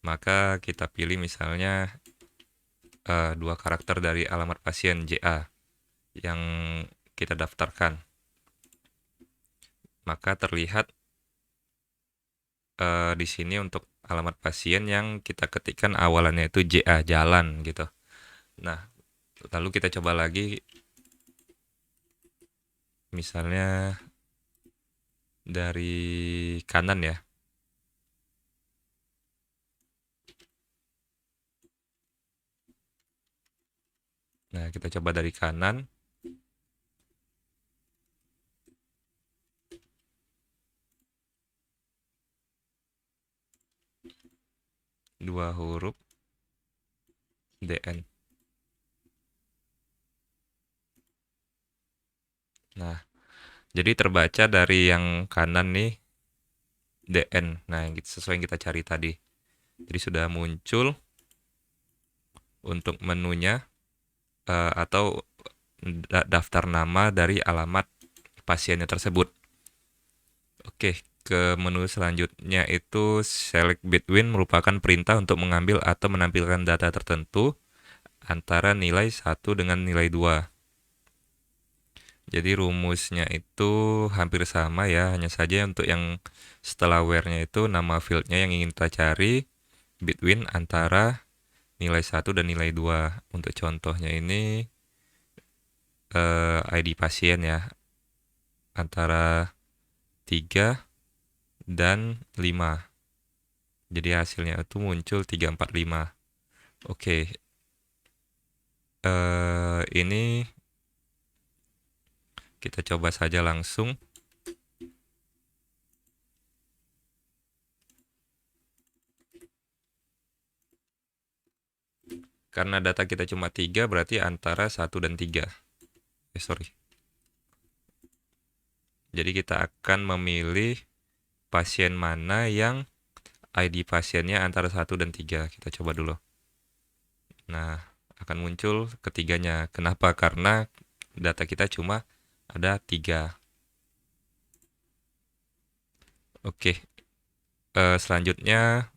maka kita pilih misalnya 2 karakter dari alamat pasien JA yang kita daftarkan. Maka terlihat di sini untuk alamat pasien yang kita ketikkan awalannya itu JA, jalan gitu. Nah, lalu kita coba lagi misalnya dari kanan ya. Nah, kita coba dari kanan. Dua huruf DN. Nah, jadi terbaca dari yang kanan nih DN. Nah, yang sesuai yang kita cari tadi. Jadi sudah muncul untuk menunya atau daftar nama dari alamat pasiennya tersebut. Oke, ke menu selanjutnya itu select between merupakan perintah untuk mengambil atau menampilkan data tertentu antara nilai 1 dengan nilai 2. Jadi rumusnya itu hampir sama ya, hanya saja untuk yang setelah where-nya itu nama field-nya yang ingin kita cari between antara nilai 1 dan nilai 2. Untuk contohnya ini ID pasien ya, antara 3 dan 5. Jadi hasilnya itu muncul 3, 4, 5. Oke, ini kita coba saja langsung. Karena data kita cuma 3, berarti antara 1 dan 3. Sorry. Jadi kita akan memilih pasien mana yang ID pasiennya antara 1 dan 3. Kita coba dulu. Nah, akan muncul ketiganya. Kenapa? Karena data kita cuma ada 3. Oke. Selanjutnya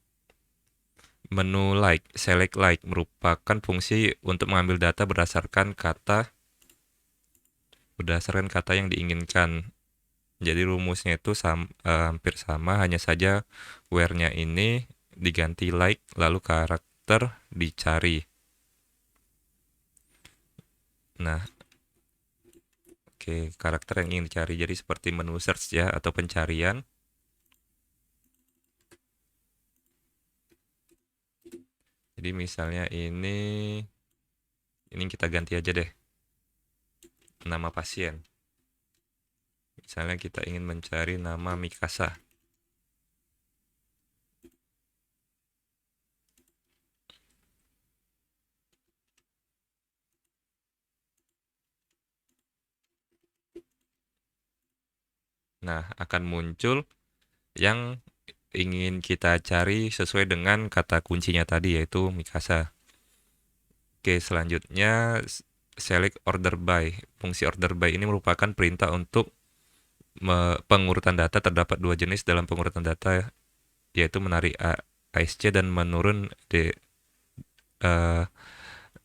menu like, select like merupakan fungsi untuk mengambil data berdasarkan kata yang diinginkan. Jadi rumusnya itu hampir sama, hanya saja where-nya ini diganti like, lalu karakter dicari. Nah, oke, karakter yang ingin dicari. Jadi seperti menu search ya, atau pencarian. Jadi misalnya ini kita ganti aja deh nama pasien. Misalnya kita ingin mencari nama Mikasa. Nah, akan muncul yang ingin kita cari sesuai dengan kata kuncinya tadi, yaitu Mikasa. Oke, selanjutnya select order by. Fungsi order by ini merupakan perintah untuk pengurutan data. Terdapat 2 jenis dalam pengurutan data, yaitu menarik ASC dan menurun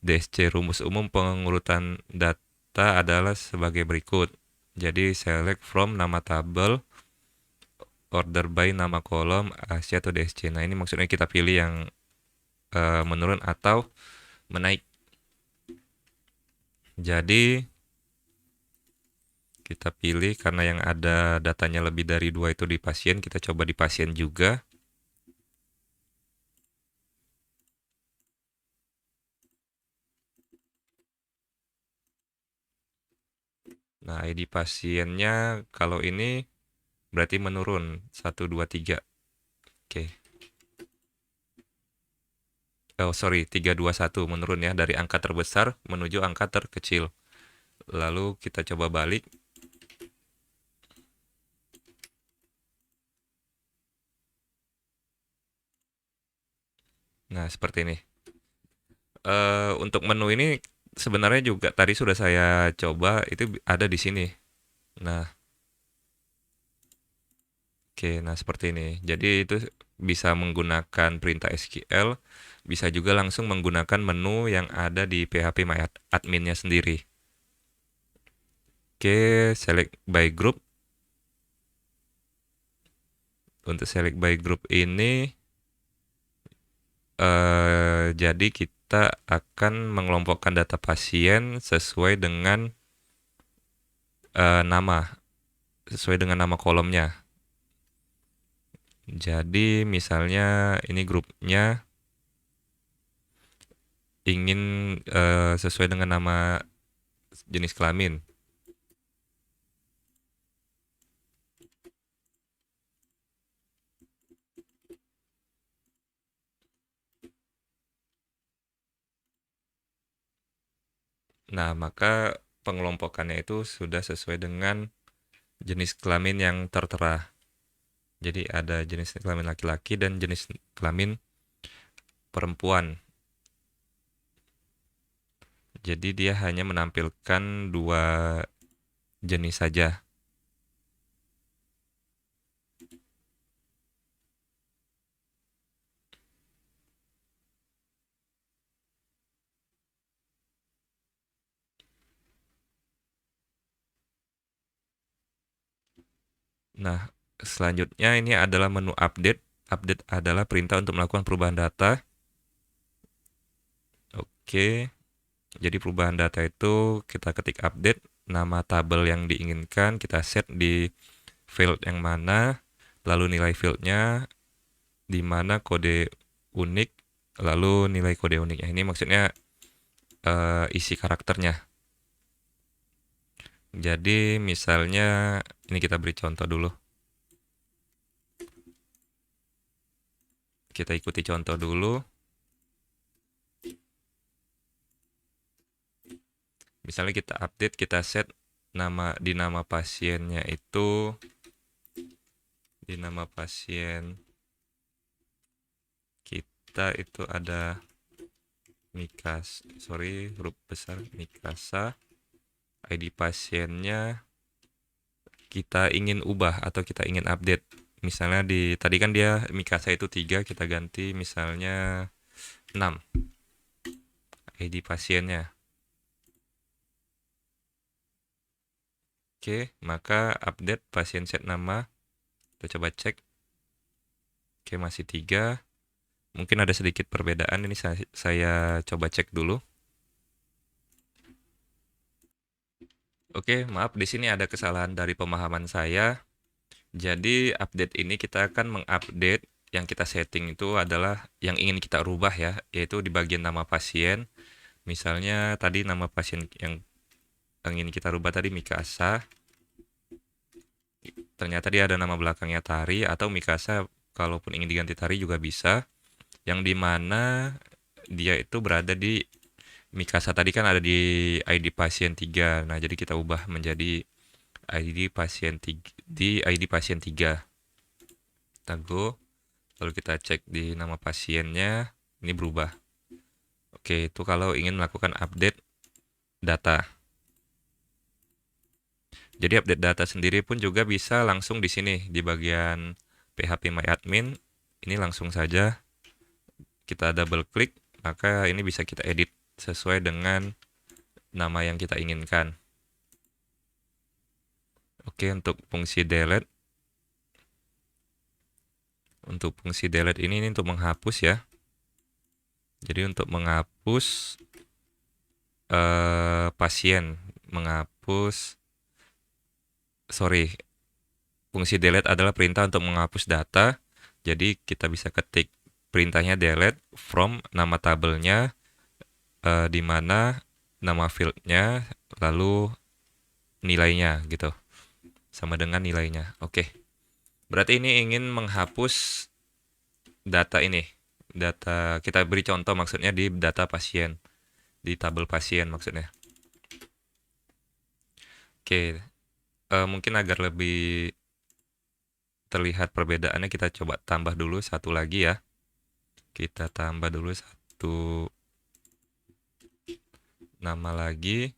DSC. Rumus umum pengurutan data adalah sebagai berikut. Jadi select from nama tabel, order by nama kolom, ASC atau DSC. Nah, ini maksudnya kita pilih yang menurun atau menaik. Jadi kita pilih karena yang ada datanya lebih dari 2 itu di pasien, kita coba di pasien juga. Nah, ID pasiennya kalau ini berarti menurun 1, 2, 3. Oke. Oh, sorry, 3, 2, 1 menurun ya dari angka terbesar menuju angka terkecil. Lalu kita coba balik. Nah, seperti ini. Untuk menu ini sebenarnya juga tadi sudah saya coba, itu ada di sini. Nah, oke, nah seperti ini. Jadi itu bisa menggunakan perintah SQL, bisa juga langsung menggunakan menu yang ada di PHP My Admin-nya sendiri. Oke, select by group. Untuk select by group ini, jadi kita akan mengelompokkan data pasien sesuai dengan nama, sesuai dengan nama kolomnya. Jadi misalnya ini grupnya ingin sesuai dengan nama jenis kelamin. Nah, maka pengelompokannya itu sudah sesuai dengan jenis kelamin yang tertera. Jadi ada jenis kelamin laki-laki dan jenis kelamin perempuan. Jadi dia hanya menampilkan 2 jenis saja. Nah, selanjutnya ini adalah menu update. Update adalah perintah untuk melakukan perubahan data. Oke, jadi perubahan data itu kita ketik update, nama tabel yang diinginkan kita set di field yang mana, lalu nilai fieldnya, di mana kode unik, lalu nilai kode uniknya ini maksudnya isi karakternya. Jadi misalnya ini kita beri contoh dulu. Kita ikuti contoh dulu. Misalnya kita update, kita set nama pasiennya itu di nama pasien kita itu ada huruf besar Mikasa. ID pasiennya kita ingin ubah atau kita ingin update. Misalnya tadi kan dia Mikasa itu 3, kita ganti misalnya 6 ID pasiennya. Oke, maka update pasien set nama. Kita coba cek. Oke, masih 3. Mungkin ada sedikit perbedaan. Ini saya coba cek dulu. Oke, maaf di sini ada kesalahan dari pemahaman saya. Jadi update ini kita akan mengupdate yang kita setting itu adalah yang ingin kita rubah ya, yaitu di bagian nama pasien. Misalnya tadi nama pasien yang ingin kita rubah tadi Mikasa. Ternyata dia ada nama belakangnya Tari atau Mikasa, kalaupun ingin diganti Tari juga bisa. Yang dimana dia itu berada di Mikasa tadi kan ada di ID pasien 3. Nah, jadi kita ubah menjadi ID pasien 3 di ID pasien 3. Kita go, lalu kita cek di nama pasiennya, ini berubah. Oke, itu kalau ingin melakukan update data. Jadi update data sendiri pun juga bisa langsung di sini di bagian PHP My Admin. Ini langsung saja kita double klik, maka ini bisa kita edit sesuai dengan nama yang kita inginkan. Oke, untuk fungsi delete. Untuk fungsi delete ini untuk menghapus ya. Jadi untuk menghapus pasien, menghapus, sorry, fungsi delete adalah perintah untuk menghapus data. Jadi kita bisa ketik perintahnya delete from nama tabelnya, di mana nama fieldnya, lalu nilainya gitu, sama dengan nilainya. Oke, berarti ini ingin menghapus data ini. Data kita beri contoh maksudnya di data pasien, di tabel pasien maksudnya. Oke, mungkin agar lebih terlihat perbedaannya kita coba tambah dulu satu lagi ya. Kita tambah dulu satu nama lagi.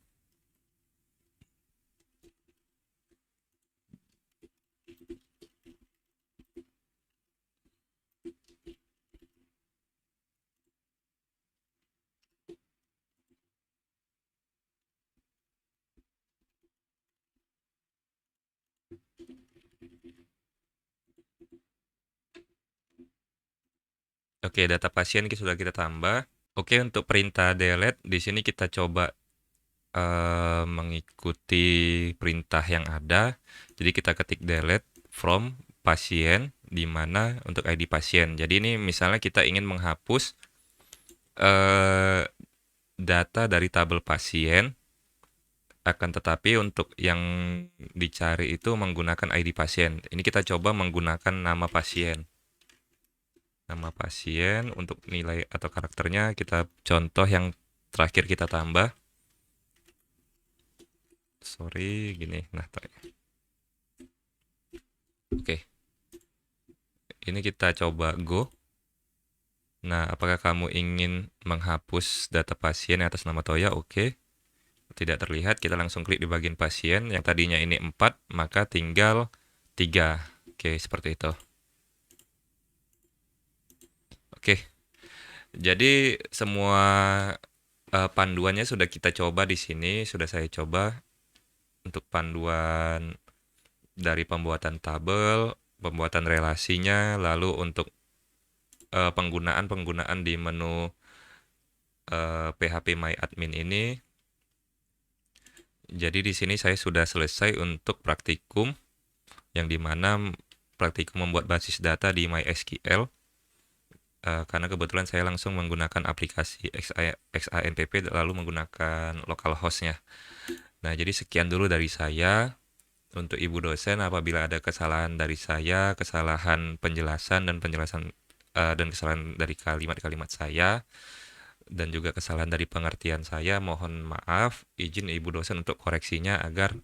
Oke, data pasien sudah kita tambah. Oke, untuk perintah delete di sini kita coba mengikuti perintah yang ada. Jadi kita ketik delete from pasien, di mana untuk ID pasien. Jadi ini misalnya kita ingin menghapus eh, data dari tabel pasien, akan tetapi untuk yang dicari itu menggunakan ID pasien. Ini kita coba menggunakan nama pasien. Nama pasien untuk nilai atau karakternya kita contoh yang terakhir kita tambah. Sorry, gini. Nah, oke. Ini kita coba go. Nah, apakah kamu ingin menghapus data pasien atas nama Toya? Oke. Tidak terlihat, kita langsung klik di bagian pasien. Yang tadinya ini 4, maka tinggal 3. Oke, seperti itu. Oke. Jadi semua panduannya sudah kita coba di sini, sudah saya coba untuk panduan dari pembuatan tabel, pembuatan relasinya, lalu untuk penggunaan di menu PHP My Admin ini. Jadi di sini saya sudah selesai untuk praktikum, yang dimana praktikum membuat basis data di MySQL. Karena kebetulan saya langsung menggunakan aplikasi XAMPP lalu menggunakan localhost-nya. Nah, jadi sekian dulu dari saya. Untuk Ibu dosen, apabila ada kesalahan dari saya, kesalahan penjelasan dan kesalahan dari kalimat-kalimat saya, dan juga kesalahan dari pengertian saya, mohon maaf. Izin Ibu dosen untuk koreksinya agar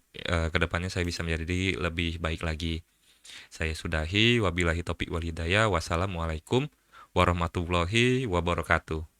kedepannya saya bisa menjadi lebih baik lagi. Saya sudahi. Wabillahi taufiq wal hidayah. Wassalamualaikum warahmatullahi wabarakatuh.